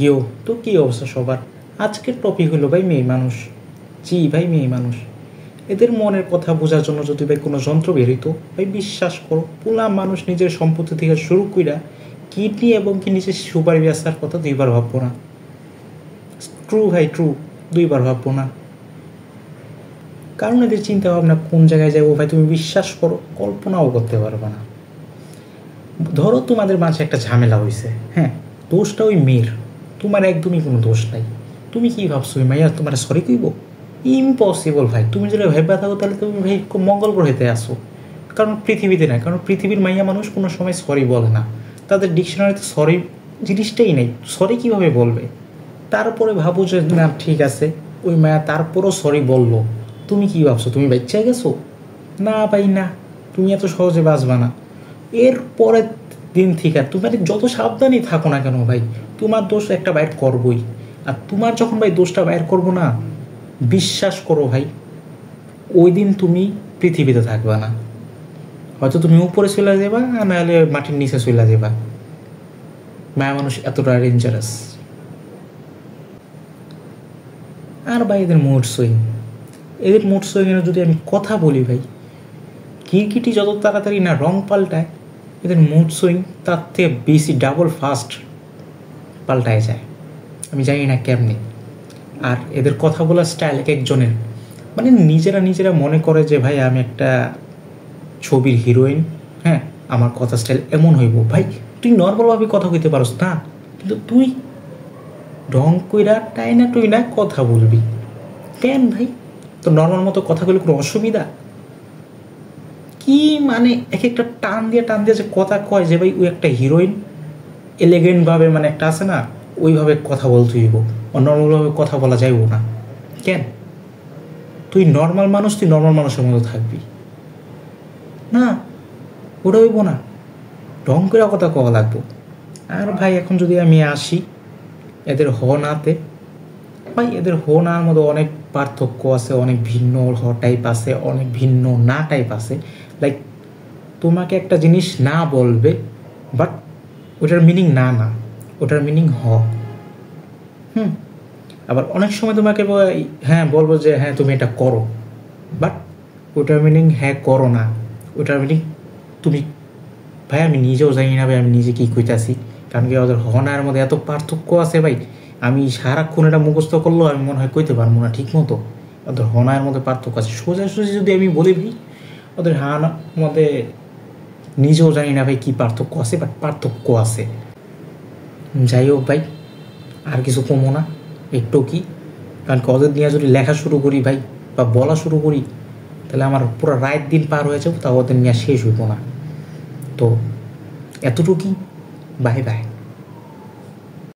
ইয়ো তো কী অবস্থা সবার? আজকের টপিক হলো ভাই মেয়ে মানুষ। জি ভাই, মেয়ে মানুষ। এদের মনের কথা বোঝার জন্য যদি ভাই কোনো যন্ত্র বের হইতো, ভাই বিশ্বাস করো পুলা মানুষ নিজের সম্পত্তি থেকে শুরু কইরা কিডনি এবং কি নিজের সুপারি বেচার কথা দুইবার ভাববো না। ট্রু ভাই, ট্রু। দুইবার ভাববো না, কারণ এদের চিন্তা ভাবনা কোন জায়গায় যাবো ভাই তুমি বিশ্বাস করো কল্পনাও করতে পারবে না। ধরো তোমাদের মাঝে একটা ঝামেলা হয়েছে, হ্যাঁ, দোষটা ওই মেয়ের, তোমার একদমই কোনো দোষ নাই। তুমি কি ভাবছো ওই মাইয়া তোমার সরি কইব? ইম্পসিবল ভাই। তুমি যদি ভেবে থাকো তাহলে তুমি ভাই মঙ্গল গ্রহেতে আসো, কারণ পৃথিবীতে না। কারণ পৃথিবীর মাইয়া মানুষ কোনো সময় সরি বলে না, তাদের ডিকশনারিতে সরি জিনিসটাই নেই। সরি কীভাবে বলবে? তারপরে ভাবো যে না ঠিক আছে ওই মায়া তারপরও সরি বললো, তুমি কি ভাবছো তুমি বাচ্চা গেছো? না ভাই না, তুমি এত সহজে বাঁচবা না। এর পরের দিন থেকে তুমি যত সাবধানই থাকো না কেন ভাই, তোমার দোষ একটা বাইর করবই। আর তোমার যখন ভাই দোষটা বাইর করবো না, বিশ্বাস করো ভাই ওই দিন তুমি পৃথিবীতে থাকবা না। হয়তো তুমি উপরে চলে যাবা, নাহলে মাটির নিচে চলে যাবা। মায়া মানুষ এতটা ডেঞ্জারাস। আর ভাই এদের মুড সুইং, এদের মুড সুইংয়ের যদি আমি কথা বলি ভাই, কিরকিটি যত তাড়াতাড়ি না রং পাল্টায়, এদের মুড সুইং তার থেকে বেশি ডাবল ফাস্ট পাল্টায় যায়। আমি জানি না কেমনি। আর এদের কথা বলার স্টাইল এক একজনের, মানে নিজেরা মনে করে যে ভাই আমি একটা ছবির হিরোইন, হ্যাঁ আমার কথা স্টাইল এমন হইব। ভাই তুই নর্মালভাবে কথা কইতে পারস না, কিন্তু তুই ঢং কইরা টাইনা টুইনা কথা বলবি কেন ভাই? তো নর্মাল মতো কথা বলে কোনো অসুবিধা কি? মানে এক একটা টান দিয়ে যে কথা কয় যে ভাই ওই একটা হিরোইন এলিগেন্টভাবে, মানে একটা আছে না ওইভাবে কথা বলতে হইব, নর্মালভাবে কথা বলা যাইব না কেন? তুই নর্মাল মানুষ, তুই নর্মাল মানুষের মতো থাকবি না, ওটা হইব না, ঢং করে কথা কওয়া লাগবো। আর ভাই এখন যদি আমি আসি এদের হ নাতে, ভাই এদের হ নার মধ্যে অনেক পার্থক্য আছে, অনেক ভিন্ন হ টাইপ আছে, অনেক ভিন্ন না টাইপ আছে। লাইক তোমাকে একটা জিনিস না বলবে, বাট ওটার মিনিং না না, ওটার মিনিং হ। আবার অনেক সময় তোমাকে হ্যাঁ বলবো যে হ্যাঁ তুমি এটা করো, বাট ওটার মিনিং হ্যাঁ করো না, ওটার মিনিং তুমি। ভাই আমি নিজেও জানি না ভাই আমি নিজে কী কইতাছি, কারণ কি ওদের হনার মধ্যে এত পার্থক্য আছে ভাই, আমি সারাক্ষণ এটা মুখস্থ করলেও আমি মনে হয় কইতে পারবো না ঠিক মতো। ওদের হনার মধ্যে পার্থক্য আছে, সোজাসুজি যদি আমি বলি ভাই ওদের হানার মধ্যে নিজেও জানি না ভাই কী পার্থক্য আছে, বাট পার্থক্য আছে। যাই হোক ভাই, আর কিছু কমো না একটু কি, কারণ কি ওদের নিয়ে যদি লেখা শুরু করি ভাই বা বলা শুরু করি, তাহলে আমার পুরো রাত দিন পার হয়ে যাবো, তা ওদের নিয়ে শেষ হইব না। তো এতটুকুই, বাই বাই।